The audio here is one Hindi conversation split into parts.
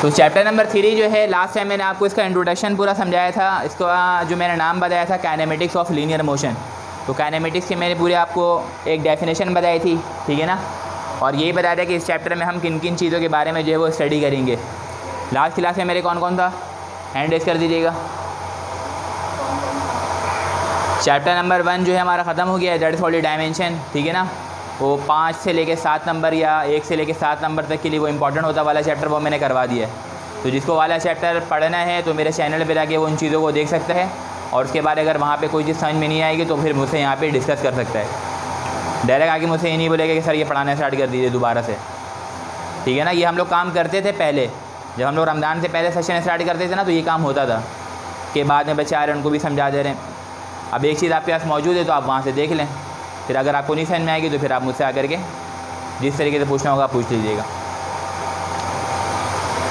तो चैप्टर नंबर 3 जो है, लास्ट टाइम मैंने आपको इसका इंट्रोडक्शन पूरा समझाया था। इसका जो मैंने नाम बताया था काइनेमेटिक्स ऑफ लीनियर मोशन। तो काइनेमेटिक्स की मैंने पूरे आपको एक डेफिनेशन बताई थी, ठीक है ना। और यही बताया था कि इस चैप्टर में हम किन किन चीज़ों के बारे में जो है वो स्टडी करेंगे। लास्ट क्लास में मेरे कौन कौन था, हैंड रेज कर दीजिएगा। चैप्टर नंबर 1 जो है हमारा ख़त्म हो गया है, दैट इज़ कॉल्ड डायमेंशन, ठीक है ना। वो 5 से लेके 7 नंबर या 1 से लेके 7 नंबर तक के लिए वो इंपॉर्टेंट होता वाला चैप्टर वो मैंने करवा दिया है। तो जिसको वाला चैप्टर पढ़ना है तो मेरे चैनल पे जाके वो उन चीज़ों को देख सकता है, और उसके बाद अगर वहाँ पे कोई चीज़ समझ में नहीं आएगी तो फिर मुझसे यहाँ पे डिस्कस कर सकता है। डायरेक्ट आके मुझसे ये नहीं बोलेगा कि सर ये पढ़ाना स्टार्ट कर दीजिए दोबारा से, ठीक है ना। ये हम लोग काम करते थे पहले, जब हम लोग रमज़ान से पहले सेशन स्टार्ट करते थे ना, तो ये काम होता था कि बाद में बच्चे आ रहे हैं उनको भी समझा दे रहे हैं। अब एक चीज़ आपके पास मौजूद है तो आप वहाँ से देख लें, फिर अगर आपको नहीं समझ में आएगी तो फिर आप मुझसे आकर के जिस तरीके से पूछना होगा पूछ लीजिएगा।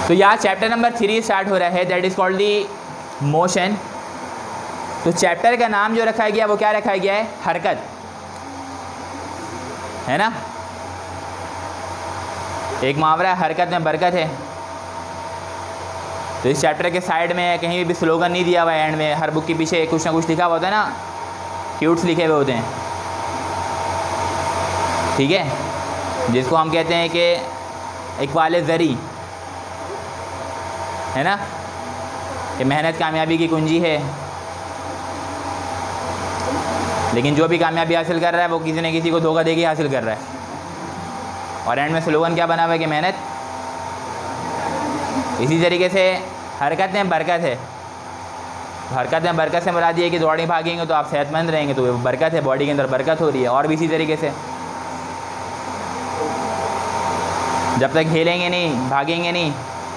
तो यहाँ चैप्टर नंबर 3 स्टार्ट हो रहा है, that is called the motion. तो चैप्टर का नाम जो रखा गया वो क्या रखा गया है, हरकत, है ना। एक मुहावरा है, हरकत में बरकत है। तो इस चैप्टर के साइड में कहीं भी स्लोगन नहीं दिया हुआ है, एंड में हर बुक के पीछे कुछ ना कुछ लिखा हुआ होता है ना, क्यूट्स लिखे हुए होते हैं, ठीक है, जिसको हम कहते हैं कि इकबाल ज़री, है ना, कि मेहनत कामयाबी की कुंजी है। लेकिन जो भी कामयाबी हासिल कर रहा है वो किसी न किसी को धोखा दे के हासिल कर रहा है। और एंड में स्लोगन क्या बना हुआ है कि मेहनत। इसी तरीके से हरकत में बरकत है। हरकत में बरकत से मुराद ये है कि दौड़ें भागेंगे तो आप सेहतमंद रहेंगे, तो वो बरकत है, बॉडी के अंदर बरकत हो रही है। और भी इसी तरीके से जब तक खेलेंगे नहीं, भागेंगे नहीं,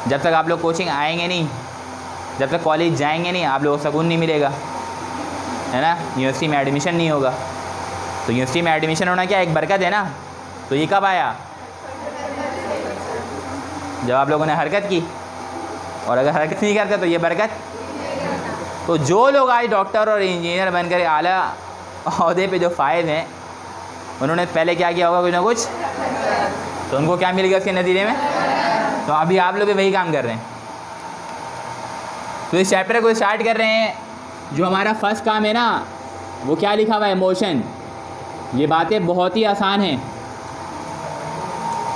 जब तक आप लोग कोचिंग आएंगे नहीं, जब तक कॉलेज जाएंगे नहीं, आप लोगों को सुकून नहीं मिलेगा, है ना। यूनिवर्सिटी में एडमिशन नहीं होगा, तो यूनिवर्सिटी में एडमिशन होना क्या एक बरकत है ना। तो ये कब आया, जब आप लोगों ने हरकत की। और अगर हरकत नहीं करते तो ये बरकत। तो जो लोग आज डॉक्टर और इंजीनियर बनकर आला ओहदे पे जो फायद हैं, उन्होंने पहले क्या किया होगा, कुछ ना कुछ, तो उनको क्या मिल गया उसके नतीजे में। तो अभी आप लोग भी वही काम कर रहे हैं। तो इस चैप्टर को स्टार्ट कर रहे हैं। जो हमारा फर्स्ट काम है ना, वो क्या लिखा हुआ है, मोशन। ये बातें बहुत ही आसान हैं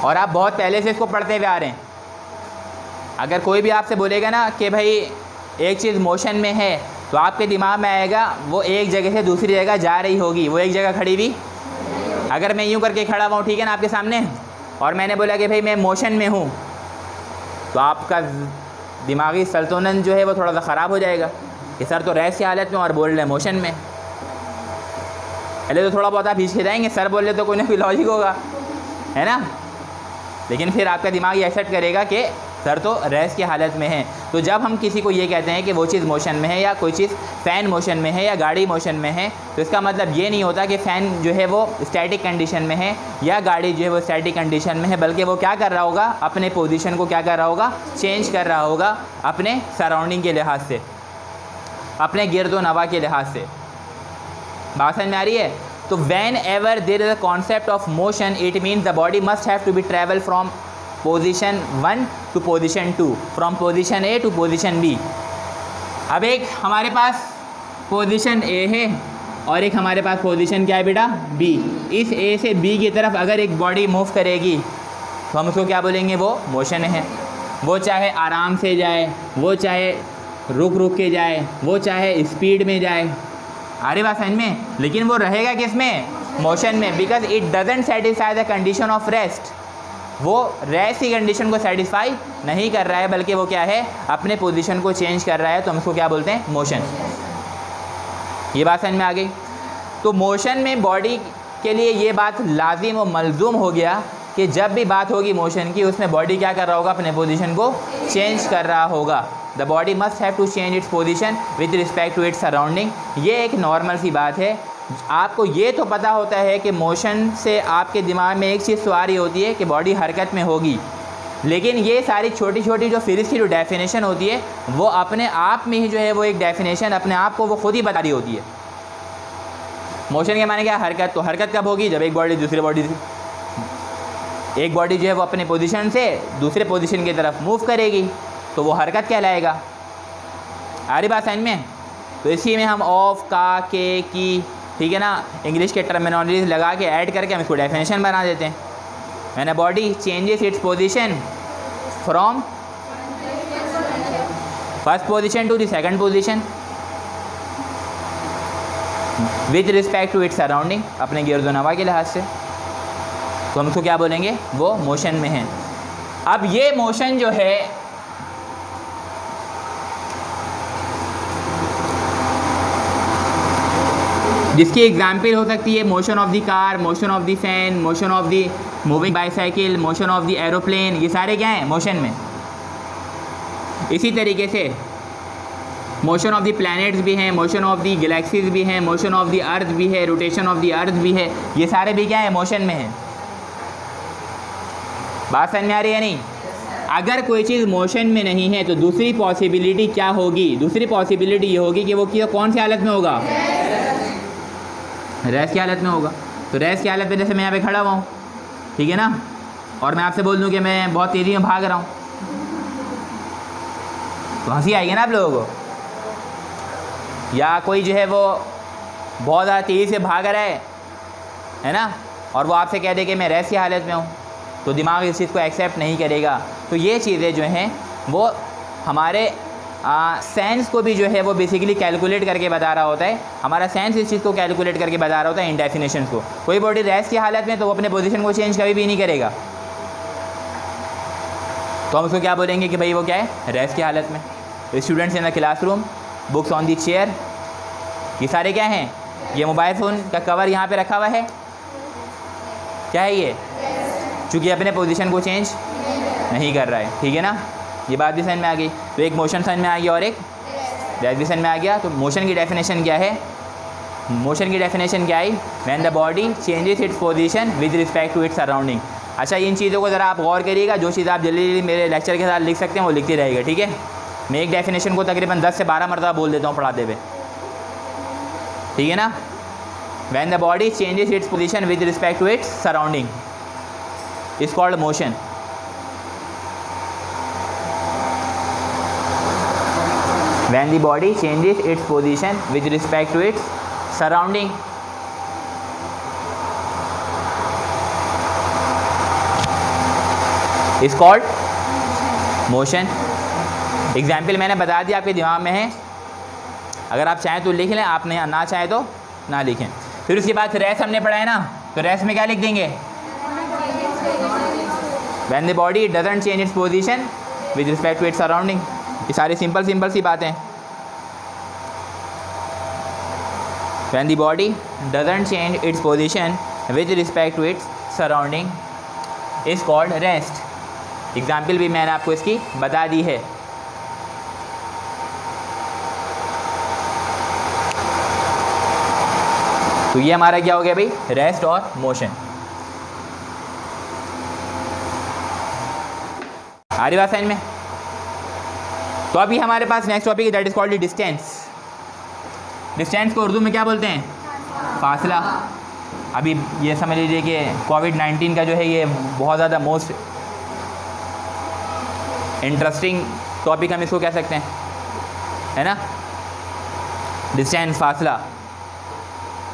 और आप बहुत पहले से इसको पढ़ते हुए आ रहे हैं। अगर कोई भी आपसे बोलेगा ना कि भाई एक चीज़ मोशन में है, तो आपके दिमाग में आएगा वो एक जगह से दूसरी जगह जा रही होगी, वो एक जगह खड़ी हुई। अगर मैं यूँ करके खड़ा हुआ हूँ, ठीक है ना, आपके सामने, और मैंने बोला कि भाई मैं मोशन में हूँ, तो आपका दिमागी संतुलन जो है वो थोड़ा सा ख़राब हो जाएगा कि सर तो रेस्ट की हालत में और बोल रहे हैं मोशन में। पहले तो थोड़ा बहुत आप हिचकिचाएंगे, सर बोल रहे तो कोई ना कोई लॉजिक होगा, है ना। लेकिन फिर आपका दिमाग ये एक्सेप्ट करेगा कि सर तो रेस्ट की हालत में है। तो जब हम किसी को ये कहते हैं कि वो चीज़ मोशन में है, या कोई चीज़ फ़ैन मोशन में है, या गाड़ी मोशन में है, तो इसका मतलब ये नहीं होता कि फ़ैन जो है वो स्टैटिक कंडीशन में है या गाड़ी जो है वो स्टैटिक कंडीशन में है, बल्कि वो क्या कर रहा होगा, अपने पोजीशन को क्या कर रहा होगा, चेंज कर रहा होगा अपने सराउंडिंग के लिहाज से, अपने गिरदो नवा के लिहाज से। बात समझ में आ रही है। तो whenever there is a concept of motion, it means the body must have to be travel from position 1 to position 2, from position A to position B। अब एक हमारे पास पोजीशन A है और एक हमारे पास पोजीशन क्या है बेटा, B। इस A से B की तरफ अगर एक बॉडी मूव करेगी तो हम उसको क्या बोलेंगे, वो मोशन है। वो चाहे आराम से जाए, वो चाहे रुक रुक के जाए, वो चाहे स्पीड में जाए, आ रही बात समझ में, लेकिन वो रहेगा किस में, मोशन में, because it doesn't satisfy the condition of rest. वो रेस्ट की कंडीशन को सेटिस्फाई नहीं कर रहा है, बल्कि वो क्या है, अपने पोजीशन को चेंज कर रहा है, तो हम उसको क्या बोलते हैं, मोशन। ये बात समझ में आ गई। तो मोशन में बॉडी के लिए ये बात लाजिम और मलजूम हो गया कि जब भी बात होगी मोशन की, उसमें बॉडी क्या कर रहा होगा, अपने पोजीशन को चेंज कर रहा होगा। The body must have to change its position with respect to its surrounding. ये एक नॉर्मल सी बात है। आपको ये तो पता होता है कि मोशन से आपके दिमाग में एक चीज़ तो आ रही होती है कि बॉडी हरकत में होगी, लेकिन ये सारी छोटी छोटी जो फिजिक्स की जो डेफिनेशन होती है, वो अपने आप में ही जो है वो एक डेफिनेशन अपने आप को वो खुद ही बता रही होती है। मोशन के माने क्या, हरकत। तो हरकत कब होगी, जब एक बॉडी दूसरी बॉडी, एक बॉडी जो है वो अपने पोजीशन से दूसरे पोजीशन की तरफ मूव करेगी। तो वो हरकत कहलाएगा। आ रही बात समझ में? तो इसी में हम ऑफ, का, के, की, ठीक है ना, इंग्लिश के टर्मिनोलॉजी लगा के ऐड करके हम इसको डेफिनेशन बना देते हैं। When a body changes its position from first position to the second position with respect to its surrounding, अपने गिरदोनवा के लिहाज से, तो हम उसको क्या बोलेंगे? वो मोशन में है। अब ये मोशन जो है जिसकी एग्जाम्पल हो सकती है motion of the car, motion of the fan, motion of the moving bicycle, motion of the aeroplane, ये सारे क्या हैं? मोशन में। इसी तरीके से मोशन ऑफ द प्लैनेट्स भी हैं, मोशन ऑफ द गैलेक्सीज भी हैं, मोशन ऑफ द अर्थ भी है, रोटेशन ऑफ द अर्थ भी है, ये सारे भी क्या है? मोशन में है। बात समझ में आ रही है नहीं? अगर कोई चीज़ मोशन में नहीं है तो दूसरी पॉसिबिलिटी क्या होगी? दूसरी पॉसिबिलिटी ये होगी कि वो कौन सी हालत में होगा? रेस्ट की हालत में होगा। तो रेस्ट की हालत में जैसे मैं यहाँ पे खड़ा हुआ हूँ, ठीक है ना, और मैं आपसे बोल दूँ कि मैं बहुत तेज़ी में भाग रहा हूँ, तो हंसी आएगी ना आप लोगों को। या कोई जो है वो बहुत ज़्यादा तेज़ी से भाग रहा है ना, और वो आपसे कह दे कि मैं रेस्ट की हालत में हूँ, तो दिमाग इस चीज़ को एक्सेप्ट नहीं करेगा। तो ये चीज़ें जो हैं वो हमारे सेंस को भी जो है वो बेसिकली कैलकुलेट करके बता रहा होता है। हमारा सेंस इस चीज़ को कैलकुलेट करके बता रहा होता है इन डेफिनेशंस को। कोई बॉडी रेस्ट की हालत में तो वो अपने पोजीशन को चेंज कभी भी नहीं करेगा, तो हम उसको क्या बोलेंगे कि भाई वो क्या है? रेस्ट की हालत में। Students in the classroom, books on the chair, ये सारे क्या हैं? ये मोबाइल फ़ोन का कवर यहाँ पे रखा हुआ है, क्या है ये? चूँकि अपने पोजीशन को चेंज नहीं कर रहा है, ठीक है ना। ये बात भी समझ में आ गई। तो एक मोशन समझ में आ गया और एक रेस्ट भी समझ में आ गया। तो मोशन की डेफिनेशन क्या है? मोशन की डेफिनेशन क्या आई? When the body changes its position with respect to its surrounding. अच्छा, इन चीज़ों को ज़रा आप गौर करिएगा, जो चीज़ आप जल्दी जल्दी मेरे लेक्चर के साथ लिख सकते हैं वो लिखते रहेगा, ठीक है। मैं एक डेफिनेशन को तकरीबन 10 से 12 मरतबा बोल देता हूँ पढ़ाते हुए, ठीक है ना। When the body changes its position with respect to its surrounding is called motion. When the body changes its position with respect to its surrounding is called motion। Example मैंने बता दिया, आपके दिमाग में है, अगर आप चाहें तो लिख लें, आप नहीं ना चाहें तो ना लिखें। फिर उसके बाद रेस्ट हमने पढ़ा है ना, तो रेस्ट में क्या लिख देंगे? When the body doesn't change its position with respect to its surrounding। ये सारी सिंपल सी बातें। When the body doesn't change its position with respect to its surrounding is called rest। Example भी मैंने आपको इसकी बता दी है। तो ये हमारा क्या हो गया भाई? रेस्ट और मोशन। आ रही बात समझ में? तो अभी हमारे पास नेक्स्ट टॉपिक है, that is called distance. Distance को उर्दू में क्या बोलते हैं? फासला। अभी ये समझ लीजिए कि कोविड-19 का जो है ये बहुत ज़्यादा मोस्ट इंटरेस्टिंग टॉपिक हम इसको कह सकते हैं, है ना। डिस्टेंस, फासला।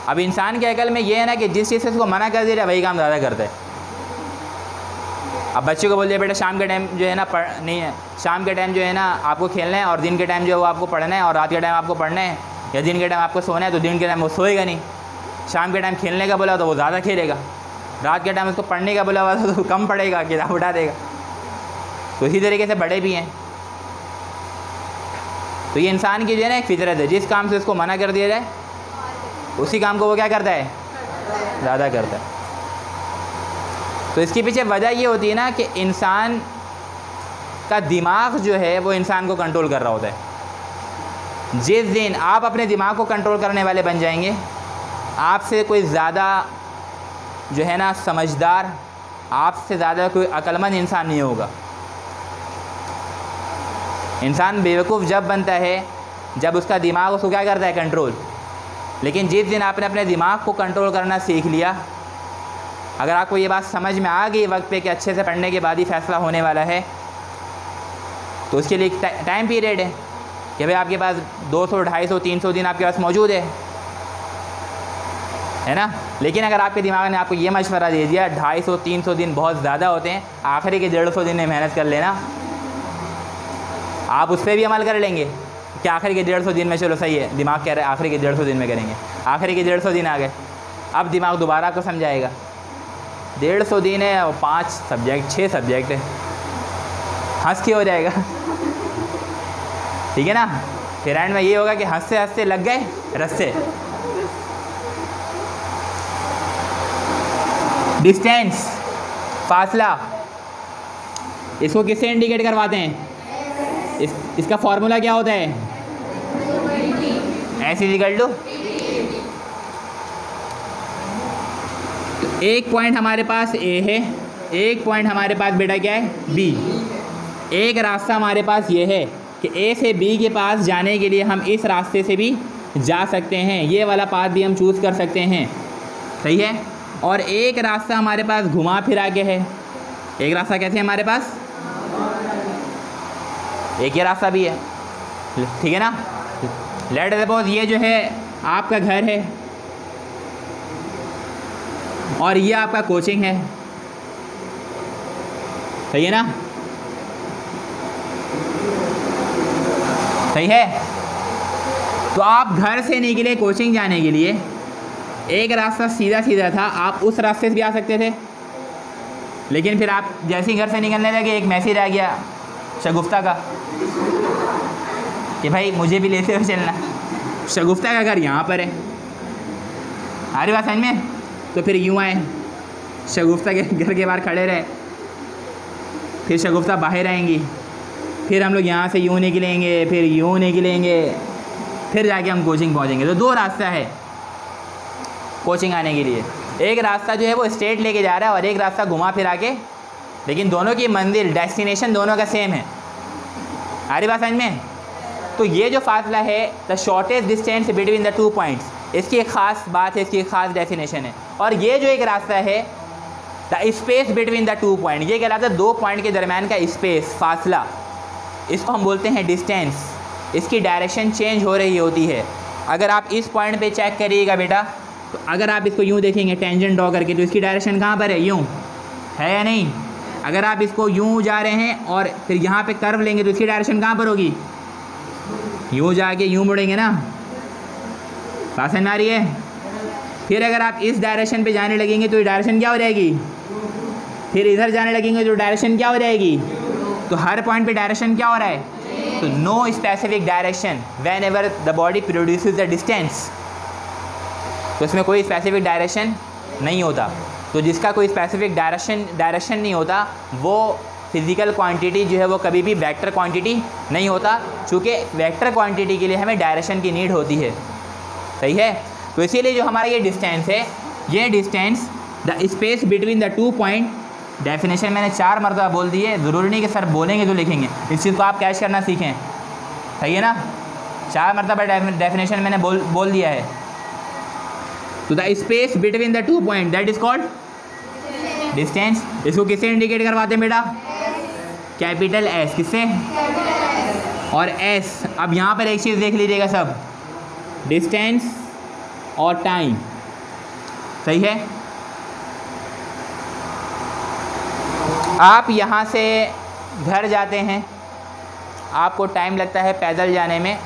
अब इंसान के अकल में ये है ना कि जिस चीज़ से उसको मना कर दे रहा है वही काम ज़्यादा करता है। अब बच्चे को बोल दिया बेटा शाम के टाइम जो है ना नहीं है, शाम के टाइम जो है ना आपको खेलना है, और दिन के टाइम जो है वो आपको पढ़ना है, और रात के टाइम आपको पढ़ना है, या दिन के टाइम आपको सोना है, तो दिन के टाइम वो सोएगा नहीं। शाम के टाइम खेलने का बोला तो वो ज़्यादा खेलेगा, रात के टाइम उसको पढ़ने का बोला हुआ तो कम पढ़ेगा, किताब उठा देगा। तो इसी तरीके से बड़े भी हैं। तो ये इंसान की जो है ना एक फितरत है, जिस काम से उसको मना कर दिया जाए उसी काम को वो क्या करता है? ज़्यादा करता है। तो इसके पीछे वजह ये होती है ना कि इंसान का दिमाग जो है वो इंसान को कंट्रोल कर रहा होता है। जिस दिन आप अपने दिमाग को कंट्रोल करने वाले बन जाएंगे, आपसे कोई ज़्यादा जो है ना समझदार, आपसे ज़्यादा कोई अक्लमंद इंसान नहीं होगा। इंसान बेवकूफ़ जब बनता है जब उसका दिमाग उसको क्या करता है? कंट्रोल। लेकिन जिस दिन आपने अपने दिमाग को कंट्रोल करना सीख लिया, अगर आपको ये बात समझ में आ गई वक्त पे कि अच्छे से पढ़ने के बाद ही फ़ैसला होने वाला है, तो उसके लिए टाइम पीरियड है कि भाई आपके पास 200, 250, 300 दिन आपके पास मौजूद है ना। लेकिन अगर आपके दिमाग ने आपको ये मशवरा दे दिया 250, 300 दिन बहुत ज़्यादा होते हैं, आखिरी के 150 दिन में मेहनत कर लेना, आप उस पर भी अमल कर लेंगे कि आखिरी के 150 दिन में चलो सही है, दिमाग कह रहा है आखिरी के 150 दिन में करेंगे, आखिरी के 150 दिन आ गए, अब दिमाग दोबारा आपको समझाएगा 150 दिन है और 5 सब्जेक्ट 6 सब्जेक्ट है, हंस के हो जाएगा, ठीक है ना। फिर एंड में ये होगा कि हंसते हंसते लग गए रस्से। डिस्टेंस, फासला, इसको किससे इंडिकेट करवाते हैं? इसका फॉर्मूला क्या होता है? S = टू, एक पॉइंट हमारे पास A है, एक पॉइंट हमारे पास बेटा क्या है? B। एक रास्ता हमारे पास ये है कि A से B के पास जाने के लिए हम इस रास्ते से भी जा सकते हैं, ये वाला पाथ भी हम चूज़ कर सकते हैं, सही है। और एक रास्ता हमारे पास घुमा फिरा के है, एक रास्ता कैसे हमारे पास? एक ही रास्ता भी है, ठीक है ना। लेट सपोज ये जो है आपका घर है और ये आपका कोचिंग है, सही है ना, सही है। तो आप घर से निकले कोचिंग जाने के लिए, एक रास्ता सीधा सीधा था, आप उस रास्ते से भी आ सकते थे, लेकिन फिर आप जैसे ही घर से निकलने लगे एक मैसेज आ गया शगुफ्ता का कि भाई मुझे भी लेते हुए चलना। शगुफ्ता का घर यहाँ पर है, आ रही बात समझ में? तो फिर यूँ आए, शगुफ्ता के घर के बाहर खड़े रहे, फिर शगुफ्ता बाहर आएंगी, फिर हम लोग यहाँ से यूँ निकलेंगे, फिर यूँ निकलेंगे, फिर जाके हम कोचिंग पहुँचेंगे। तो 2 रास्ता है कोचिंग आने के लिए, एक रास्ता जो है वो स्ट्रेट लेके जा रहा है और एक रास्ता घुमा फिरा के, लेकिन दोनों की मंजिल, डेस्टिनेशन दोनों का सेम है। आ रही बात समझ में? तो ये जो फासला है, the shortest distance between the 2 points, इसकी एक ख़ास बात है, इसकी एक ख़ास डेफिनेशन है। और ये जो एक रास्ता है, the space between the 2 point, ये कहलाता है 2 पॉइंट के दरमियान का स्पेस, फासला, इसको हम बोलते हैं डिस्टेंस। इसकी डायरेक्शन चेंज हो रही होती है। अगर आप इस पॉइंट पे चेक करिएगा बेटा, तो अगर आप इसको यूँ देखेंगे टेंजेंट ड्रॉ करके, तो इसकी डायरेक्शन कहाँ पर है? यूँ है या नहीं? अगर आप इसको यूँ जा रहे हैं और फिर यहाँ पे कर्व लेंगे तो इसकी डायरेक्शन कहाँ पर होगी? यूँ जाके यूँ मुड़ेंगे ना, बात समझ में आ रही है? फिर अगर आप इस डायरेक्शन पे जाने लगेंगे तो ये डायरेक्शन क्या हो जाएगी? फिर इधर जाने लगेंगे तो डायरेक्शन क्या हो जाएगी? तो हर पॉइंट पे डायरेक्शन क्या हो रहा है? तो no specific direction whenever the body produces the distance, तो इसमें कोई स्पेसिफिक डायरेक्शन नहीं होता। तो जिसका कोई स्पेसिफिक डायरेक्शन नहीं होता, वो फिज़िकल क्वांटिटी जो है वो कभी भी वेक्टर क्वांटिटी नहीं होता, चूँकि वेक्टर क्वांटिटी के लिए हमें डायरेक्शन की नीड होती है, सही है। तो इसीलिए जो हमारा ये डिस्टेंस है, ये distance the space between the 2 point, definition मैंने 4 मरतबा बोल दी है, ज़रूरी नहीं कि सर बोलेंगे तो लिखेंगे, इस चीज़ को आप कैच करना सीखें, सही है ना। 4 मरतबा डेफिनेशन मैंने बोल दिया है। तो the space between the 2 point that is called distance. इसको किससे इंडिकेट करवाते हैं बेटा? कैपिटल S, किससे? और S। अब यहाँ पर एक चीज़ देख लीजिएगा सब, डिस्टेंस और टाइम, सही है। आप यहाँ से घर जाते हैं, आपको टाइम लगता है पैदल जाने में,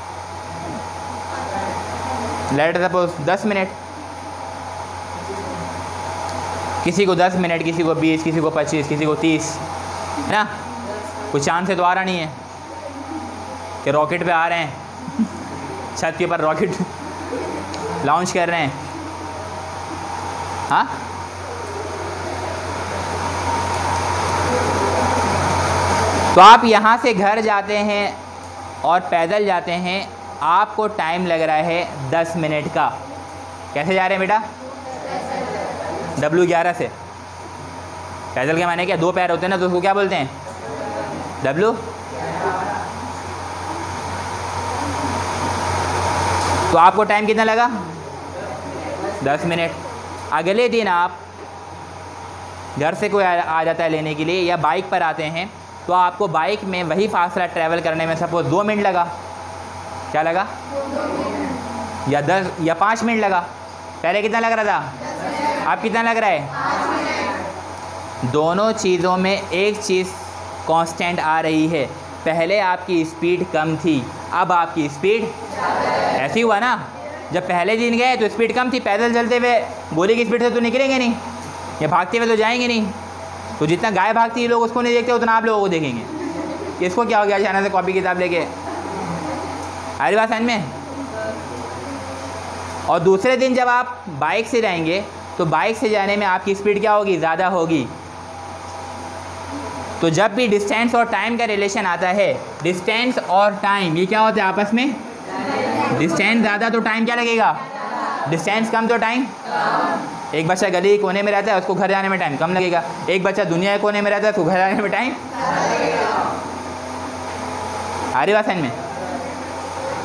लेट सपोज 10 मिनट, किसी को 10 मिनट, किसी को 20, किसी को 25, किसी को 30, है ना। कुछ चांद से तो आ रहा नहीं है कि रॉकेट पे आ रहे हैं, छत के ऊपर रॉकेट लॉन्च कर रहे हैं, हाँ। तो आप यहाँ से घर जाते हैं और पैदल जाते हैं, आपको टाइम लग रहा है 10 मिनट का। कैसे जा रहे हैं बेटा? W11 से। पैदल के माने क्या? 2 पैर होते हैं ना, तो उसको क्या बोलते हैं? W। तो आपको टाइम कितना लगा? 10 मिनट। अगले दिन आप घर से कोई आ जाता है लेने के लिए, या बाइक पर आते हैं, तो आपको बाइक में वही फासला ट्रैवल करने में सपोज 2 मिनट लगा, क्या लगा, या 10 या 5 मिनट लगा। पहले कितना लग रहा था, अब कितना लग रहा है। दोनों चीज़ों में एक चीज़ कांस्टेंट आ रही है। पहले आपकी स्पीड कम थी, अब आपकी स्पीड, ऐसे ही हुआ ना। जब पहले दिन गए तो स्पीड कम थी, पैदल चलते हुए गोली की स्पीड से तो निकलेंगे नहीं, या भागते हुए तो जाएंगे नहीं। तो जितना गाय भागती है लोग उसको नहीं देखते, उतना आप लोगों को देखेंगे कि इसको क्या हो गया अचानक से कॉपी किताब लेके। आ रही बात समझ में। और दूसरे दिन जब आप बाइक से जाएंगे तो बाइक से जाने में आपकी स्पीड क्या होगी, ज़्यादा होगी। तो जब भी डिस्टेंस और टाइम का रिलेशन आता है, डिस्टेंस और टाइम ये क्या होता है आपस में, डिस्टेंस ज़्यादा तो टाइम क्या लगेगा, डिस्टेंस कम तो टाइम। एक बच्चा गली कोने में रहता है, उसको घर जाने में टाइम कम लगेगा। एक बच्चा दुनिया के कोने में रहता है, उसको घर जाने में टाइम, आ रही बात समझ में।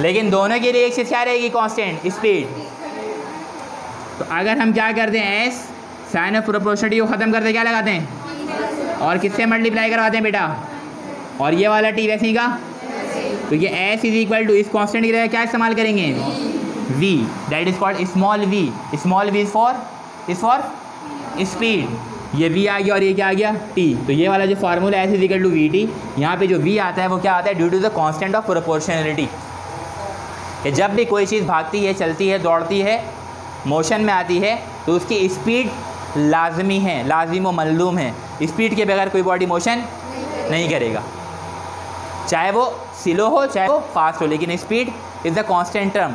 लेकिन दोनों के लिए एक चीज़ क्या रहेगी, कांस्टेंट, स्पीड। तो अगर हम क्या करते हैं, एस साइन ऑफ प्रोपोर्शनलिटी को ख़त्म करते क्या लगाते हैं, और किससे मल्टीप्लाई करवाते हैं बेटा, और ये वाला टी वैसे ही का। तो ये एस इज इक्वल टू इस कांस्टेंट की जगह क्या इस्तेमाल करेंगे, v, that is called small v। Small v is for speed. ये v आ गया और ये क्या आ गया, t। तो ये वाला जो formula S is equal to V T, यहाँ पे जो v आता है वो क्या आता है, due to the constant of proportionality. कि जब भी कोई चीज़ भागती है, चलती है, दौड़ती है, मोशन में आती है, तो उसकी स्पीड लाजमी है, लाजिम व मलूम है। स्पीड के बगैर कोई बॉडी मोशन नहीं करेगा, चाहे वो स्लो हो चाहे वो फास्ट हो, लेकिन speed is the constant term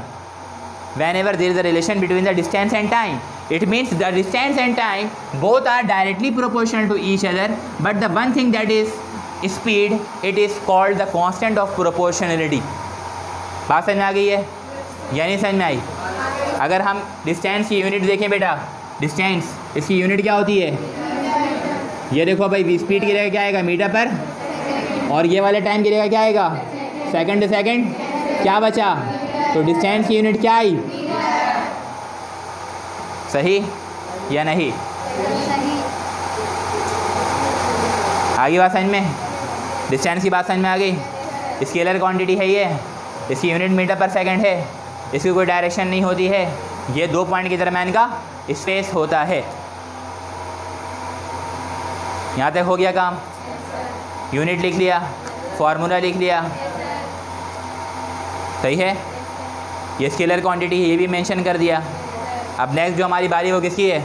whenever there is a relation between the distance and time. It means the distance and time both are directly proportional to each other, but the one thing that is speed, it is called the constant of proportionality. बात समझ में आ गई है या नहीं समझ में आई। अगर हम डिस्टेंस की यूनिट देखें बेटा, डिस्टेंस इसकी यूनिट क्या होती है, ये देखो भाई, स्पीड की जगह क्या आएगा, मीटर पर, और ये वाले टाइम की जगह क्या आएगा, सेकंड सेकंड। क्या बचा, तो डिस्टेंस की यूनिट क्या आई, सही या नहीं, आगे बात समझ में, डिस्टेंस की बात समझ में आ गई। स्केलर क्वांटिटी है ये, इसकी यूनिट मीटर पर सेकंड है, इसकी कोई डायरेक्शन नहीं होती है, ये 2 पॉइंट के दरम्यान का स्पेस होता है। यहाँ तक हो गया काम, यूनिट लिख लिया, फार्मूला लिख लिया, सही है। ये स्केलर क्वांटिटी ये भी मेंशन कर दिया। अब नेक्स्ट जो हमारी बारी वो किसकी है,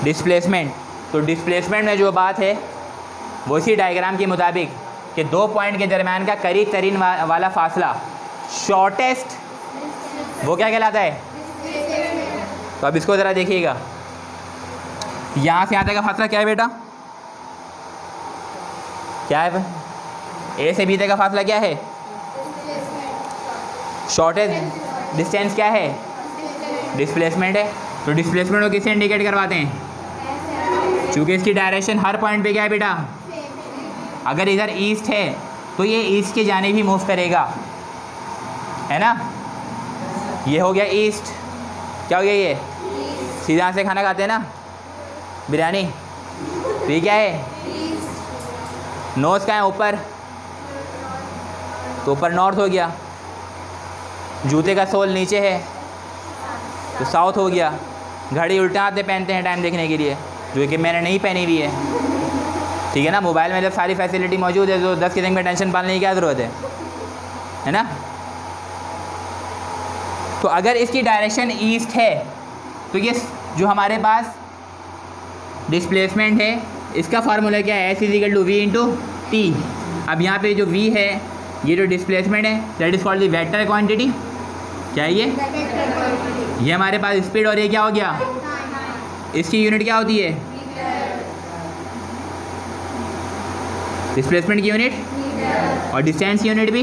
डिस्प्लेसमेंट। तो डिस्प्लेसमेंट में जो बात है वो इसी डायग्राम के मुताबिक कि 2 पॉइंट के दरम्यान का करीब तरीन वाला फासला, शॉर्टेस्ट, वो क्या कहलाता है। तो अब इसको ज़रा देखिएगा, यहाँ से यहाँ तक का फासला क्या है बेटा, क्या है, ए से बी तक का फासला क्या है, शॉर्टेस्ट डिस्टेंस क्या है, डिस्प्लेसमेंट है। तो डिस्प्लेसमेंट को किससे इंडिकेट करवाते हैं, चूँकि इसकी डायरेक्शन हर पॉइंट पे क्या है बेटा, अगर इधर ईस्ट है तो ये ईस्ट के जाने भी मूव करेगा, है ना। ये हो गया ईस्ट, क्या हो गया, ये सीधा से खाना खाते हैं ना, बिरयानी। तो ये क्या है, नॉर्थ का है ऊपर, तो ऊपर नॉर्थ हो गया। जूते का सोल नीचे है तो साउथ हो गया। घड़ी उल्टा हाथ में पहनते हैं टाइम देखने के लिए, जो कि मैंने नहीं पहनी हुई है, ठीक है ना। मोबाइल में जब सारी फैसिलिटी मौजूद है तो 10 किस्म में टेंशन पालने की क्या ज़रूरत है ना। तो अगर इसकी डायरेक्शन ईस्ट है तो ये जो हमारे पास डिस्प्लेसमेंट है इसका फार्मूला क्या है, S is equal to V into T. अब यहाँ पे जो वी है, ये जो डिस्प्लेसमेंट है, that is called the vector quantity. क्या है ये हमारे पास स्पीड, और ये क्या हो गया, इसकी यूनिट क्या होती है, डिस्प्लेसमेंट की यूनिट, और डिस्टेंस की यूनिट भी।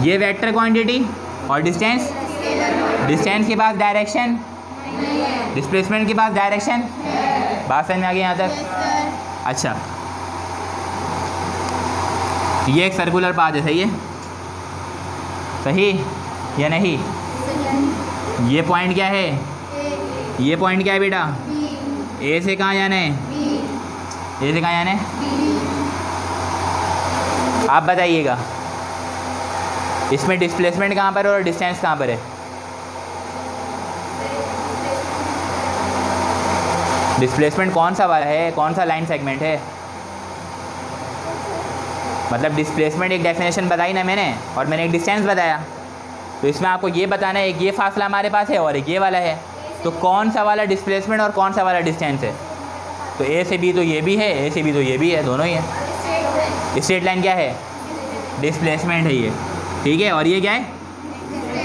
ये वेक्टर क्वांटिटी और डिस्टेंस, डिस्टेंस के पास डायरेक्शन, डिस्प्लेसमेंट के पास डायरेक्शन। बात समझ में आ गई यहाँ तक। अच्छा, ये एक सर्कुलर पाथ है, सही है, सही या नहीं। ये पॉइंट क्या है, ये पॉइंट क्या है बेटा, ए से कहाँ जाना है, ए से कहाँ जाना है, आप बताइएगा इसमें डिस्प्लेसमेंट कहाँ पर है और डिस्टेंस कहाँ पर है? डिस्प्लेसमेंट कौन सा वाला है, कौन सा लाइन सेगमेंट है? मतलब डिस्प्लेसमेंट एक डेफिनेशन बताई ना मैंने, और मैंने एक डिस्टेंस बताया। तो इसमें आपको ये बताना है एक ये फासला हमारे पास है और एक ये वाला है, तो कौन सा वाला डिस्प्लेसमेंट और कौन सा वाला डिस्टेंस है? तो ए से बी तो ये भी है, ए से बी तो ये भी है, दोनों ही है। स्ट्रेट लाइन क्या है? डिस्प्लेसमेंट है ये, ठीक है। और ये क्या है?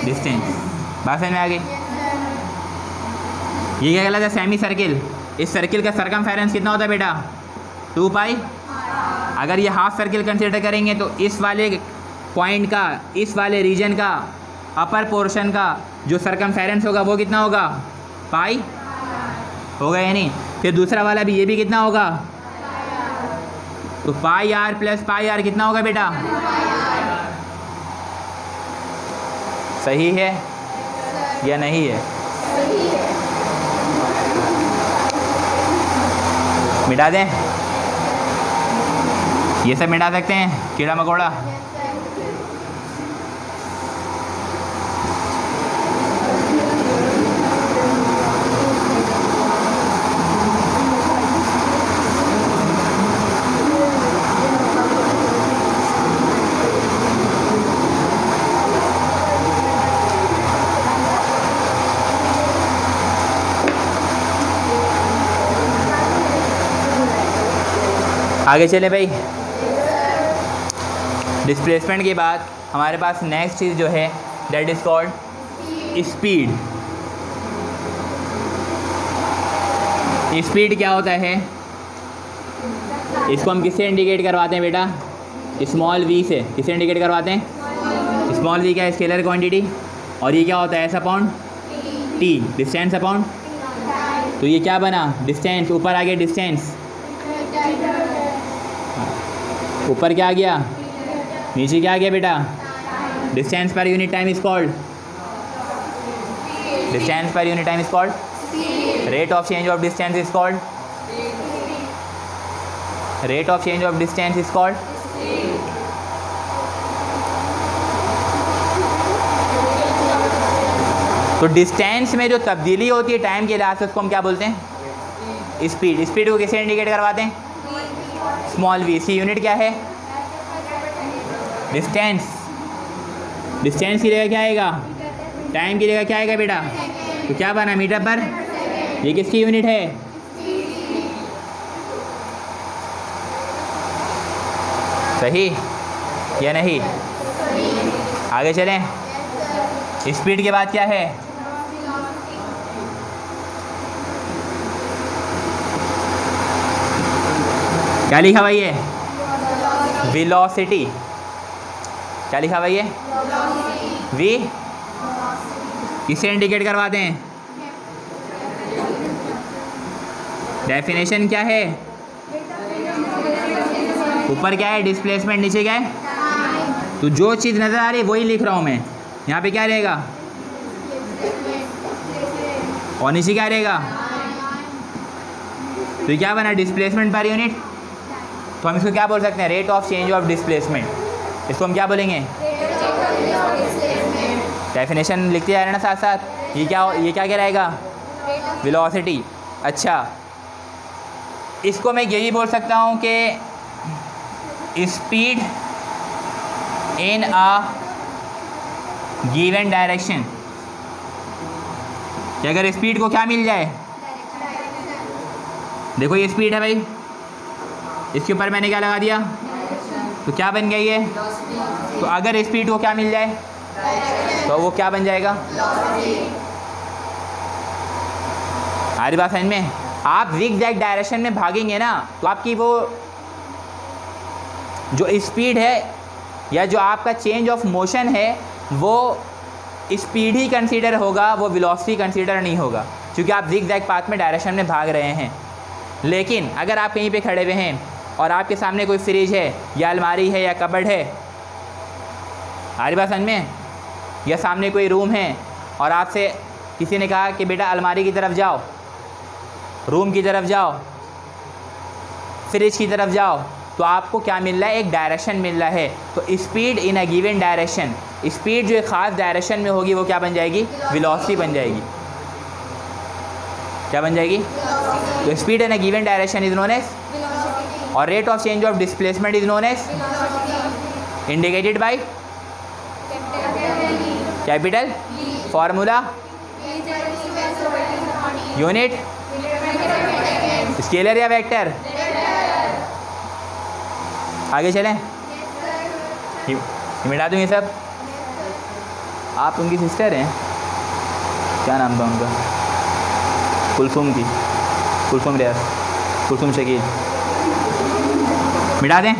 डिस्टेंस। बात समझ में आ गई? ये क्या कहलाता है? Semi circle. इस सर्किल का सरकमफेरेंस कितना होता है बेटा? 2 पाई। अगर ये हाफ सर्किल कंसिडर करेंगे तो इस वाले पॉइंट का, इस वाले रीजन का अपर पोर्शन का जो सरकमफेरेंस होगा वो कितना होगा? पाई होगा या नहीं? फिर दूसरा वाला भी, ये भी कितना होगा? तो पाई आर प्लस पाई आर कितना होगा बेटा? सही है या नहीं है? मिटा दें? ये सब मिटा सकते हैं, कीड़ा मकोड़ा। आगे चले भाई। डिस्प्लेसमेंट के बाद हमारे पास नेक्स्ट चीज़ जो है that is called speed. Speed क्या होता है? इसको हम किससे इंडिकेट करवाते हैं बेटा? स्मॉल वी से। किससे इंडिकेट करवाते हैं? स्मॉल वी क्या है? Scalar quantity. और ये क्या होता है? S upon T, distance upon. तो ये क्या बना? डिस्टेंस। ऊपर आ गया डिस्टेंस, ऊपर क्या आ गया? नीचे क्या आ गया बेटा? Distance per unit time is called, distance per unit time is called, rate of change of distance is called, rate of change of distance is called. तो डिस्टेंस में जो तब्दीली होती है टाइम के लिहाज से उसको हम क्या बोलते हैं? स्पीड। स्पीड को किसे इंडिकेट करवाते हैं? Small we. इसकी यूनिट क्या है? डिस्टेंस। डिस्टेंस की जगह क्या आएगा? टाइम की जगह क्या आएगा बेटा? तो क्या बना? मीटर पर। ये किसकी यूनिट है? सही या नहीं? आगे चलें। स्पीड के बाद क्या है? क्या लिखा हुआ ये? वेलोसिटी। क्या लिखा हुआ ये? वी। किसे इंडिकेट करवाते हैं? डेफिनेशन क्या है? ऊपर क्या है? डिस्प्लेसमेंट। नीचे क्या है? तो जो चीज़ नज़र आ रही है वही लिख रहा हूँ मैं। यहाँ पे क्या रहेगा? और नीचे क्या रहेगा? तो ये क्या बना? Displacement per unit. तो हम इसको क्या बोल सकते हैं? Rate of change of displacement. इसको हम क्या बोलेंगे? डेफिनेशन लिखते जा रहे हैं ना साथ साथ। ये क्या कहलाएगा? वेलोसिटी। अच्छा, इसको मैं यही बोल सकता हूँ कि speed in a given direction. कि अगर स्पीड को क्या मिल जाए? देखो ये स्पीड है भाई, इसके ऊपर मैंने क्या लगा दिया? तो क्या बन गई है? तो अगर स्पीड को क्या मिल जाए तो वो क्या बन जाएगा? हमारी बात समझ में? आप ज़िग-ज़ैग डायरेक्शन में भागेंगे ना तो आपकी वो जो स्पीड है या जो आपका चेंज ऑफ मोशन है वो स्पीड ही कंसीडर होगा, वो वेलोसिटी कंसीडर नहीं होगा, क्योंकि आप ज़िग-ज़ैग पाथ में डायरेक्शन में भाग रहे हैं। लेकिन अगर आप कहीं पे खड़े हुए हैं और आपके सामने कोई फ्रिज है या अलमारी है या कबर्ड है, हमारी बात समझ में, या सामने कोई रूम है और आपसे किसी ने कहा कि बेटा अलमारी की तरफ जाओ, रूम की तरफ जाओ, फ्रिज की तरफ जाओ, तो आपको क्या मिल रहा है, एक डायरेक्शन मिल रहा है। तो speed in a given direction, speed जो एक ख़ास डायरेक्शन में होगी वो क्या बन जाएगी, वेलोसिटी बन जाएगी। क्या बन जाएगी, तो speed in a given direction is known as, और rate of change of displacement is known as, indicated by capital formula, unit, scalar या वेक्टर। आगे चलें, मिटा दूँ ये सब। आप उनकी सिस्टर हैं, क्या नाम था उनका, कुलसुम की, कुलसुम रियाज, कुलसुम शकील, मिटा दें।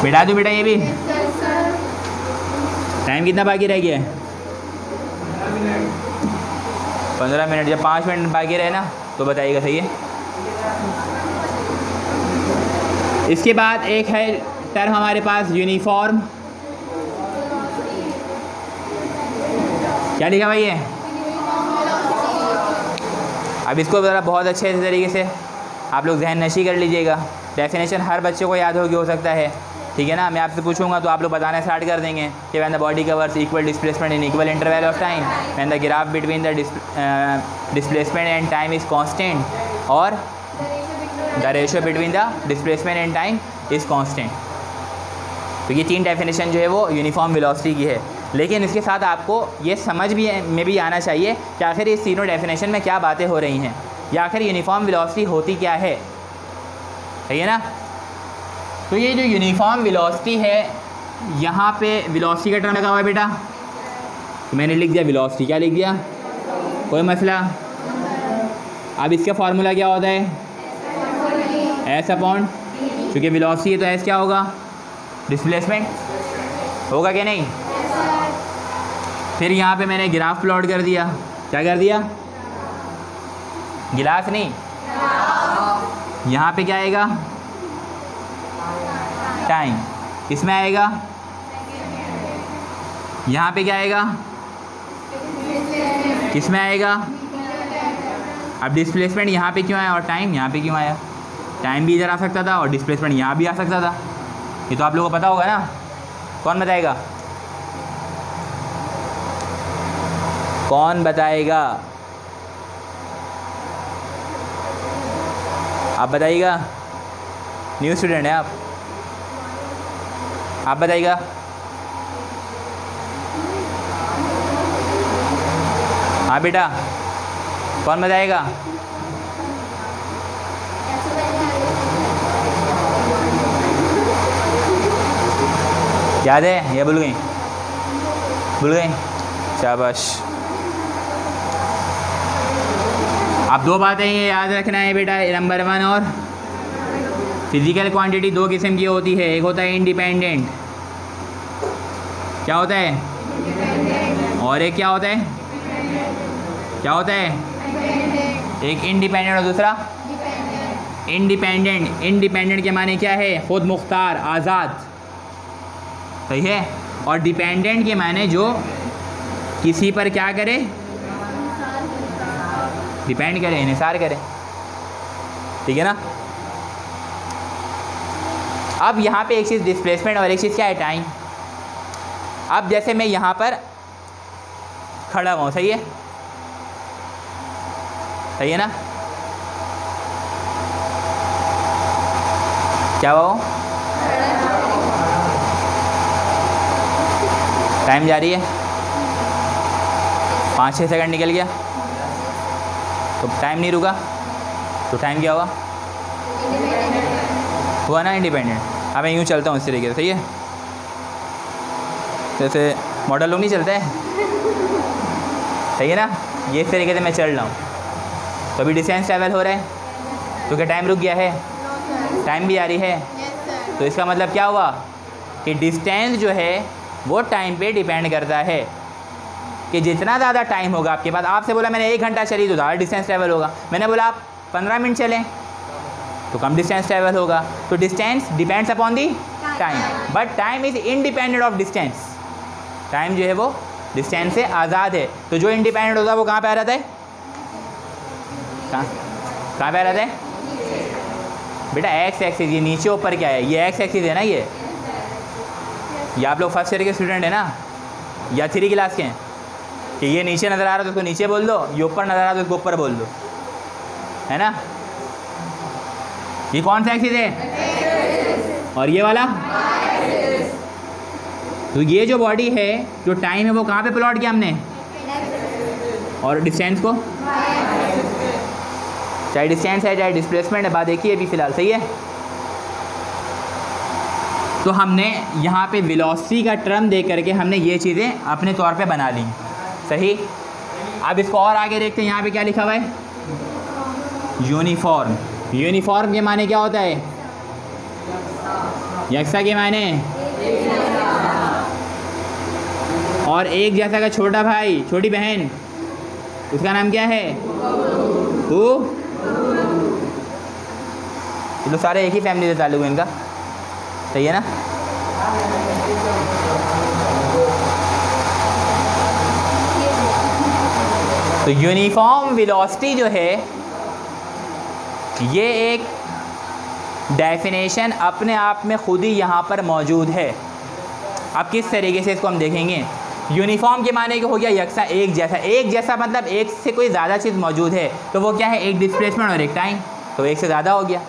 मिटा दूँ बेटा ये भी। टाइम कितना बाकी रह गया है, 15 मिनट। जब 5 मिनट बाकी रहे ना तो बताइएगा, सही है। इसके बाद एक है टर्म हमारे पास यूनिफॉर्म। क्या लिखा भाई है, अब इसको ज़रा बहुत अच्छे तरीके से आप लोग जहन नशी कर लीजिएगा। डेफिनेशन हर बच्चे को याद होगी, हो सकता है, ठीक है ना। मैं आपसे पूछूंगा तो आप लोग बताना स्टार्ट कर देंगे कि when the body covers equal displacement in equal interval of time, when the graph between the displacement and time is constant, और the ratio between the displacement and time is constant. तो ये 3 डेफिनेशन जो है वो यूनिफॉर्म वेलोसिटी की है। लेकिन इसके साथ आपको ये समझ भी आना चाहिए कि आखिर इस तीनों डेफिनेशन में क्या बातें हो रही हैं, या आखिर यूनिफॉर्म वेलोसिटी होती क्या है, सही है ना। तो ये जो यूनिफॉर्म वेलोसिटी है, यहाँ पे वेलोसिटी का टर्म लगा हुआ है बेटा, तो मैंने लिख दिया वेलोसिटी, क्या लिख दिया, कोई मसला। अब इसका फार्मूला क्या होता है, एस अपॉन, क्योंकि वेलोसिटी है तो एस क्या होगा, डिस्प्लेसमेंट होगा क्या नहीं। फिर यहाँ पे मैंने ग्राफ प्लॉट कर दिया, क्या कर दिया, गिलास नहीं, यहाँ पे क्या आएगा, टाइम, इसमें आएगा, यहाँ पे क्या आएगा, किसमें आएगा। अब डिस्प्लेसमेंट यहाँ पे क्यों आया और टाइम यहाँ पे क्यों आया, टाइम भी इधर आ सकता था और डिस्प्लेसमेंट यहाँ भी आ सकता था, ये तो आप लोगों को पता होगा ना। कौन बताएगा, कौन बताएगा, आप बताइएगा, न्यू स्टूडेंट है आप बताइएगा। हाँ बेटा, कौन बताएगा, याद है या भूल गई, भूल गई, शाबाश। आप 2 बातें ये याद रखना है बेटा, नंबर 1 और फिज़िकल क्वांटिटी 2 किस्म की होती है, एक होता है इंडिपेंडेंट, क्या होता है, और एक क्या होता है, क्या होता है, एक इंडिपेंडेंट और दूसरा इंडिपेंडेंट। इंडिपेंडेंट के माने क्या है, खुद मुख्तार, आज़ाद, सही है। और डिपेंडेंट के माने जो किसी पर क्या करे, डिपेंड करे, इन्हिसार करे, ठीक है ना। अब यहाँ पे एक चीज़ डिस्प्लेसमेंट और एक चीज़ क्या है, टाइम। अब जैसे मैं यहाँ पर खड़ा हुआ हूँ, सही है, सही है ना, क्या हुआ, टाइम जा रही है, 5-6 सेकंड निकल गया, तो टाइम नहीं रुका, तो टाइम क्या हुआ ना, इंडिपेंडेंट। अब मैं यूँ चलता हूँ इस तरीके से, सही है, जैसे मॉडल लोग नहीं चलते हैं, सही है ना, ये इस तरीके से मैं चल रहा हूँ, तो अभी डिस्टेंस ट्रैवल हो रहा है, तो क्या टाइम रुक गया है, टाइम भी आ रही है, तो इसका मतलब क्या हुआ कि डिस्टेंस जो है वो टाइम पे डिपेंड करता है, कि जितना ज़्यादा टाइम होगा आपके पास। आपसे बोला मैंने 1 घंटा चली तो ज़्यादा डिस्टेंस ट्रैवल होगा, मैंने बोला आप 15 मिनट चलें तो कम डिस्टेंस ट्रैवल होगा। तो distance depends upon the time, but time is independent of distance. Time जो है वो डिस्टेंस से आज़ाद है। तो जो इंडिपेंडेंट होता है वो कहाँ पे आ रहता है, कहाँ पे आ रहता है बेटा, एक्स एक्सिस। ये नीचे ऊपर क्या है, ये एक्स एक्सिस है ना। ये आप लोग फर्स्ट ईयर के स्टूडेंट हैं ना, या 3 क्लास के हैं, कि ये नीचे नज़र आ रहा है तो उसको नीचे बोल दो, ये ऊपर नज़र आ रहा है तो उसको ऊपर बोल दो, है ना। ये कौन सा एक्सिस है, और ये वाला। तो ये जो बॉडी है, जो टाइम है, वो कहाँ पे प्लॉट किया हमने, और डिस्टेंस को, चाहे डिस्टेंस है चाहे डिस्प्लेसमेंट है, बात एक ही है अभी फ़िलहाल, सही है। तो हमने यहाँ पे वेलोसिटी का टर्म दे करके हमने ये चीज़ें अपने तौर पे बना ली, सही। अब इसको और आगे देखते हैं, यहाँ पे क्या लिखा हुआ है, यूनिफॉर्म। यूनिफॉर्म के माने क्या होता है, यकसा के माने, और एक जैसा का छोटा भाई छोटी बहन, उसका नाम क्या है, वो। ये लोग सारे एक ही फैमिली से ताल्लुक़ है इनका, सही है ना। तो यूनिफॉर्म वेलोसिटी जो है, ये एक डेफिनेशन अपने आप में खुद ही यहाँ पर मौजूद है। अब किस तरीके से इसको हम देखेंगे। यूनिफॉर्म के माने हो गया यकसा, एक जैसा। एक जैसा मतलब एक से कोई ज़्यादा चीज़ मौजूद है, तो वो क्या है, एक डिस्प्लेसमेंट और एक टाइम, तो एक से ज़्यादा हो गया,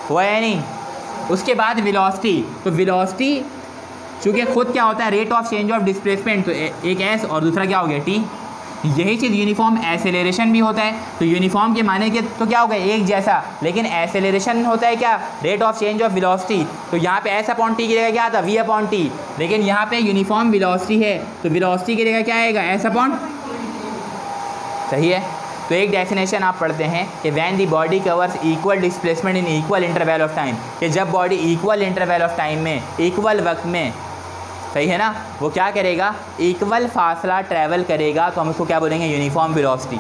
हुआ है नहीं। उसके बाद वेलोसिटी, तो वेलोसिटी चूँकि खुद क्या होता है, rate of change of displacement, तो एक एस और दूसरा क्या हो गया, टी। यही चीज़ यूनिफॉर्म एसेलेरेशन भी होता है। तो यूनिफॉर्म के माने के तो क्या होगा, एक जैसा, लेकिन एसेलेरेशन होता है क्या, rate of change of velocity. तो यहाँ पे एस अपॉन टी की जगह क्या आता, वी अपॉन टी, लेकिन यहाँ पे यूनिफॉर्म वेलोसिटी है तो वेलोसिटी की जगह क्या आएगा, एस अपॉन, सही है। तो एक डेफिनेशन आप पढ़ते हैं कि when the body covers equal displacement in equal interval of time, कि जब body equal interval of time में, इक्वल वक्त में, सही है ना, वो क्या करेगा, इक्वल फासला ट्रैवल करेगा, तो हम उसको क्या बोलेंगे, यूनिफॉर्म वेलोसिटी।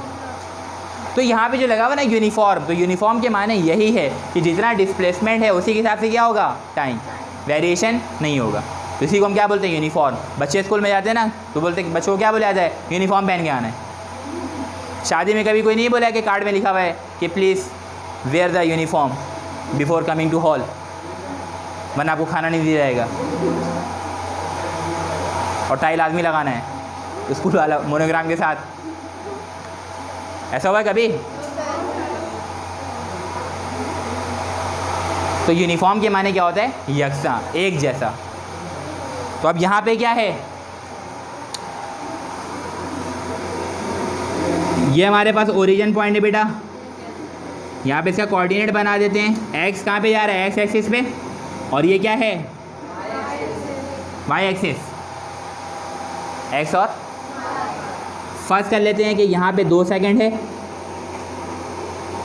तो यहाँ पे जो लगा हुआ ना यूनिफॉर्म, तो यूनिफॉर्म के माने यही है कि जितना डिस्प्लेसमेंट है उसी के हिसाब से क्या होगा, टाइम, वेरिएशन नहीं होगा। तो इसी को हम क्या बोलते हैं, यूनिफॉर्म। बच्चे स्कूल में जाते हैं ना, तो बोलते हैं बच्चों को क्या बोला जाए, यूनिफॉर्म पहन के आना है। शादी में कभी कोई नहीं बोला कि कार्ड में लिखा हुआ है कि please wear the uniform before coming to hall, वरना आपको खाना नहीं दिया जाएगा, और टाई लाजमी लगाना है स्कूल वाला मोनोग्राम के साथ। ऐसा हुआ है कभी? तो यूनिफॉर्म के माने क्या होता है, यकसा, एक जैसा। तो अब यहाँ पे क्या है, ये हमारे पास ओरिजिन पॉइंट है बेटा। यहाँ पे इसका कोऑर्डिनेट बना देते हैं। एक्स कहाँ पे जा रहा है, एक्स एक्सिस पे, और ये क्या है, वाई एक्सिस। एक्स और फर्स्ट कर लेते हैं कि यहाँ पे 2 सेकंड है,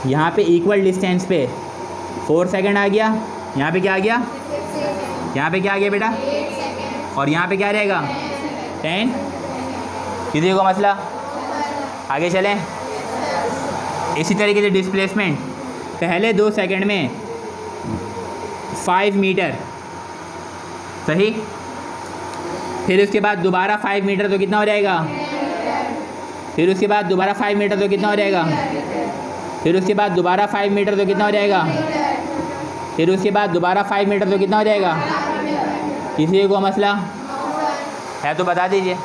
यहाँ पे इक्वल डिस्टेंस पे 4 सेकंड आ गया, यहाँ पे क्या आ गया, यहाँ पे क्या आ गया बेटा, और यहाँ पे क्या रहेगा, 10। किसी को मसला, आगे चलें। इसी तरीके से डिस्प्लेसमेंट, पहले 2 सेकंड में 5 मीटर, सही। फिर उसके बाद दोबारा 5 मीटर, तो कितना हो जाएगा, फिर उसके बाद दोबारा 5 मीटर, तो कितना हो जाएगा, फिर उसके बाद दोबारा 5 मीटर, तो कितना हो जाएगा, फिर उसके बाद दोबारा 5 मीटर, तो कितना हो जाएगा। किसी को मसला है तो बता दीजिए,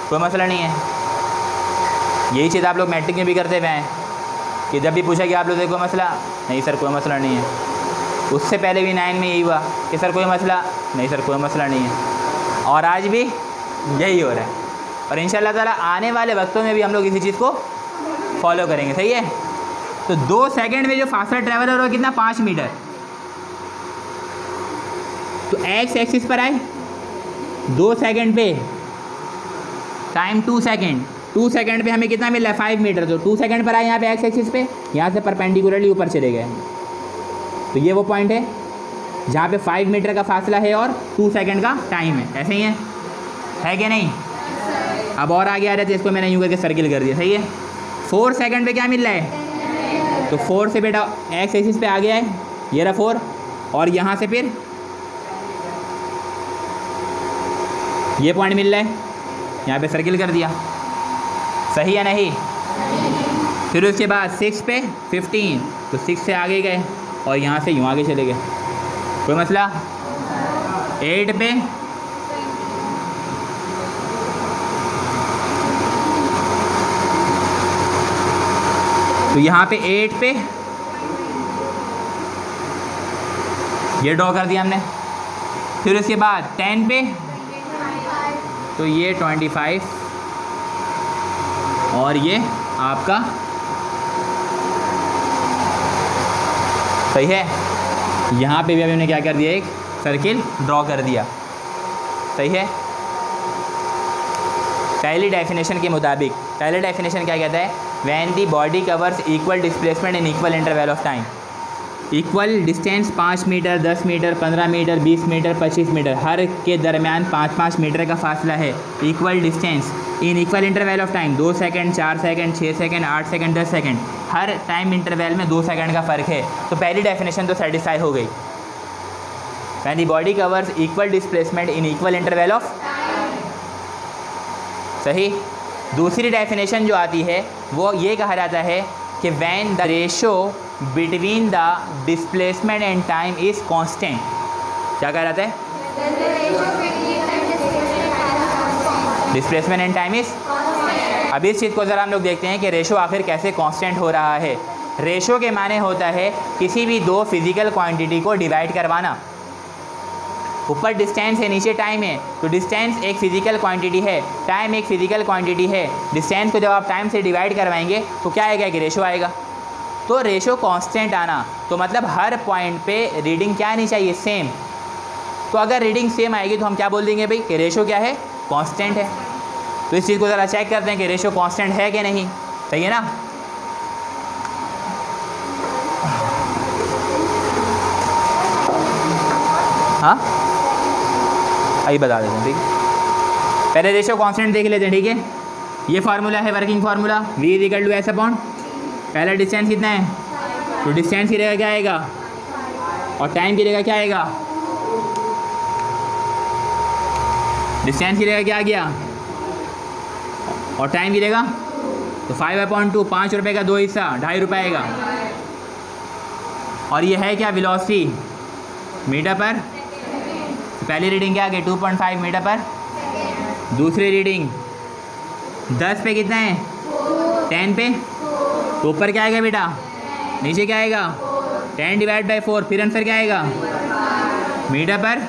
कोई मसला नहीं है। यही चीज़ आप लोग मैट्रिक में भी करते हुए हैं कि जब भी पूछा कि आप लोग कोई मसला, नहीं सर कोई मसला नहीं है। उससे पहले भी 9 में यही हुआ कि सर कोई मसला, नहीं सर कोई मसला नहीं है, और आज भी यही हो रहा है। और इंशाअल्लाह ताला आने वाले वक्तों में भी हम लोग इसी चीज़ को फॉलो करेंगे, सही है। तो 2 सेकंड में जो फासला ट्रैवल हो रहा है कितना, 5 मीटर। तो एक्स एक्सिस पर आए, 2 सेकंड पे टाइम 2 सेकंड, 2 सेकंड पे हमें कितना मिल रहा है, 5 मीटर। तो 2 सेकंड पर आए यहाँ पे एक्स एक्सिस पे, यहाँ से परपेंडिकुलरली ऊपर चले गए। तो ये वो पॉइंट है जहाँ पे 5 मीटर का फासला है और 2 सेकंड का टाइम है, ऐसे ही है कि नहीं। अब और आगे आ रहे थे, इसको मैंने यूँ करके सर्किल कर दिया, सही है। 4 सेकंड पे क्या मिल रहा है, तो 4 से बेटा एक्स एक्सिस पे आ गया है, ये रहा 4, और यहाँ से फिर ये पॉइंट मिल रहा है, यहाँ पे सर्किल कर दिया, सही है नहीं? फिर उसके बाद 6 पे 15, तो 6 से आगे गए और यहाँ से यूँ आगे चले गए, कोई मसला? 8 पे तो यहाँ पे 8 पे ये ड्रॉ कर दिया हमने। फिर उसके बाद 10 पे तो ये 25 और ये आपका सही है। यहाँ पे भी अभी हमने क्या कर दिया, एक सर्किल ड्रॉ कर दिया, सही है। पहली डेफिनेशन के मुताबिक, पहले डेफिनेशन क्या कहता है, when the body covers equal displacement in equal interval of time. Equal distance 5 metre, 10 metre, 15 metre, 20 metre, 25 metre, हर के दरमियान 5-5 मीटर का फासला है। Equal distance in equal interval of time, 2 second, 4 second, 6 second, 8 second, 10 second, हर टाइम इंटरवल में 2 सेकंड का फ़र्क है। तो पहली डेफिनेशन तो सेटिस्फाई हो गई, when the body covers equal displacement in equal interval of, सही। दूसरी डेफिनेशन जो आती है वो ये कहा जाता है कि when the ratio between the displacement and time is constant. क्या कहा जाता है? Displacement and time is. अब इस चीज़ को ज़रा हम लोग देखते हैं कि रेशो आखिर कैसे कांस्टेंट हो रहा है। रेशो के माने होता है किसी भी दो फिज़िकल क्वांटिटी को डिवाइड करवाना। ऊपर डिस्टेंस है, नीचे टाइम है, तो डिस्टेंस एक फ़िज़िकल क्वांटिटी है, टाइम एक फ़िज़िकल क्वांटिटी है। डिस्टेंस को जब आप टाइम से डिवाइड करवाएंगे तो क्या आएगा कि रेशो आएगा। तो रेशो कांस्टेंट आना तो मतलब हर पॉइंट पे रीडिंग क्या आनी चाहिए, सेम। तो अगर रीडिंग सेम आएगी तो हम क्या बोल देंगे भाई कि रेशो क्या है, कांस्टेंट है। तो इस चीज़ को ज़रा चेक करते हैं कि रेशो कांस्टेंट है कि नहीं, सही है ना। हाँ अभी बता देते हैं, ठीक है। पहले रेशो कांस्टेंट देख लेते हैं, ठीक है। ये फार्मूला है working formula, v equal to S upon, पहला डिस्टेंस कितना है, तो डिस्टेंस की जगह क्या आएगा और टाइम की जगह क्या आएगा। डिस्टेंस की जगह क्या आ गया और टाइम की जगह, तो 5/2, 5 रुपये का 2 हिस्सा, 2.5 रुपये आएगा। और ये है क्या, वेलोसिटी मीटर पर। पहली रीडिंग क्या आ गई, 2.5 मीटर पर। दूसरी रीडिंग 10 पे कितना है, 10 पे, तो ऊपर क्या आएगा बेटा, नीचे क्या आएगा, 10 डिवाइड बाई 4, फिर आंसर क्या आएगा, मीटर पर,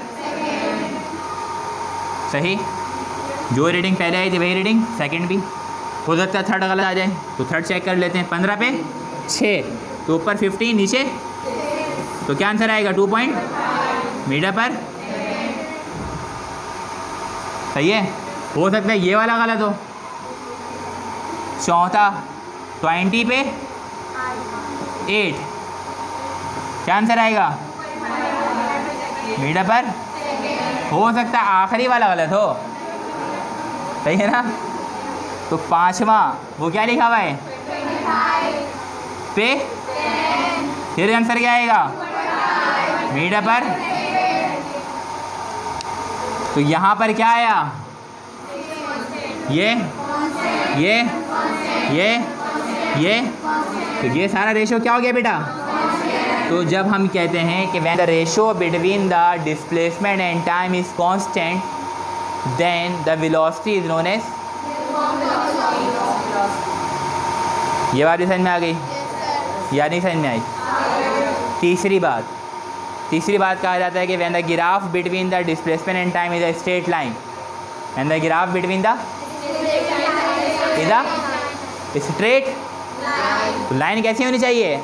सही। जो रीडिंग पहले आई थी वही रीडिंग सेकंड भी। हो सकता है थर्ड गलत आ जाए, तो थर्ड चेक कर लेते हैं। 15 पे 6, तो ऊपर 15, नीचे, तो क्या आंसर आएगा, 2 मीटर पर, सही है। हो सकता है ये वाला गलत हो। चौथा 20 पे 8, क्या आंसर आएगा, मीटर पर। हो सकता है आखिरी वाला गलत हो, सही है ना। तो पांचवा वो क्या लिखा हुआ है, पे, फिर आंसर क्या आएगा, मीटर पर। तो यहाँ पर क्या आया, ये तो ये सारा रेशो क्या हो गया बेटा। तो जब हम कहते हैं कि when the ratio between the displacement and time is constant, then the velocity is known as. ये बात भी समझ में आ गई या नहीं समझ में आई। तीसरी बात कहा जाता है कि when the graph between the displacement and time is a straight line, and the graph between the is a straight line. कैसी होनी चाहिए,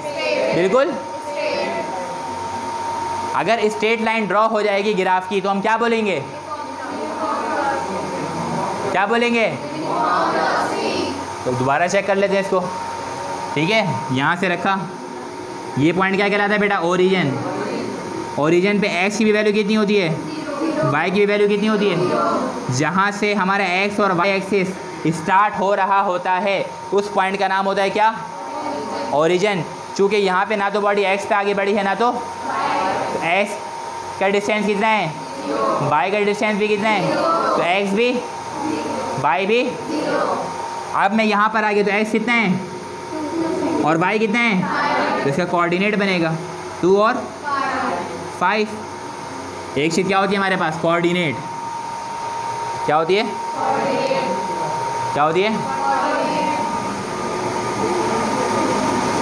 बिल्कुल। अगर स्ट्रेट लाइन ड्रॉ हो जाएगी ग्राफ की तो हम क्या बोलेंगे, तो दोबारा चेक कर लेते हैं इसको, ठीक है। यहाँ से रखा, ये पॉइंट क्या कहलाता है बेटा, ओरिजिन पे x की भी वैल्यू कितनी होती है, y की भी वैल्यू कितनी होती है। जहाँ से हमारा x और y एक्सिस स्टार्ट हो रहा होता है उस पॉइंट का नाम होता है क्या, ओरिजिन। चूँकि यहाँ पे ना तो बॉडी x पे आगे बढ़ी है ना तो एक्स का डिस्टेंस कितना है, वाई का डिस्टेंस भी कितना है, तो एक्स भी वाई भी। अब मैं यहाँ पर आ गया तो एक्स कितना है और वाई कितना है, तो इसका कोऑर्डिनेट बनेगा 2 और 5। एक चीज़ क्या होती है हमारे पास, कोऑर्डिनेट। क्या होती है, क्या होती है,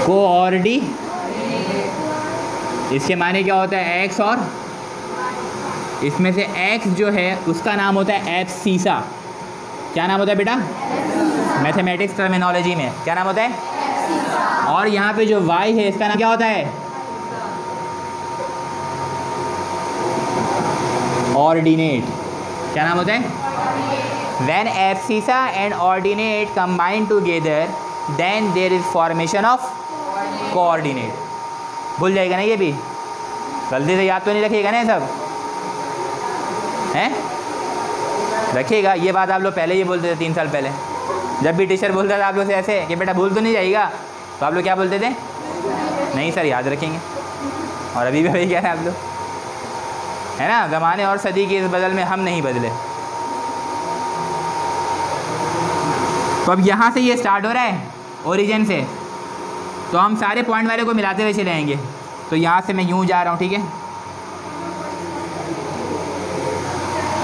कोऑर्डी। इसके माने क्या होता है, एक्स और इसमें से x जो है उसका नाम होता है एब्सीसा। क्या नाम होता है बेटा, मैथमेटिक्स टर्मिनोलॉजी में क्या नाम होता है। और यहाँ पे जो y है इसका नाम क्या होता है, ऑर्डिनेट। क्या नाम होता है, When abscissa and ordinate combine together, then there is formation of coordinate। भूल जाएगा ना ये भी, गलती से याद तो नहीं रखिएगा ना ये सब, हैं रखिएगा। ये बात आप लोग पहले ही बोलते थे 3 साल पहले, जब भी टीचर बोलता था आप लोग से ऐसे कि बेटा भूल तो नहीं जाएगा, तो आप लोग क्या बोलते थे, नहीं सर याद रखेंगे। और अभी भी वही कह रहे हैं आप लोग, है ना। ज़माने और सदी के इस बदल में हम नहीं बदले। तो अब यहाँ से ये स्टार्ट हो रहा है ओरिजिन से, तो हम सारे पॉइंट वाले को मिलाते हुए चले आएंगे। तो यहाँ से मैं यूँ जा रहा हूँ, ठीक है,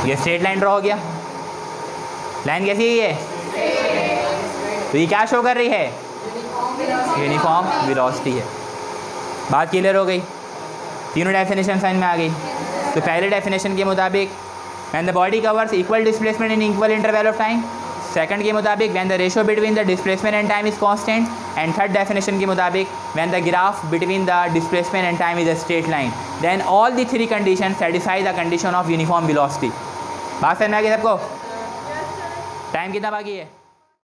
ये स्ट्रेट लाइन ड्रॉ हो गया। लाइन कैसी है ये, तो ये क्या शो कर रही है, यूनिफॉर्म वेलोसिटी है। बात क्लियर हो गई, तीनों डेफिनेशन साइन में आ गई। तो पहले डेफिनेशन के मुताबिक when the body covers equal displacement in equal interval of time. Second के मुताबिक when the ratio between the displacement and time is constant. And third definition के मुताबिक when the graph between the displacement and time is a straight line, then all the 3 condition satisfy the condition of uniform velocity. बात समझ में आ गई सबको। टाइम कितना बाकी है।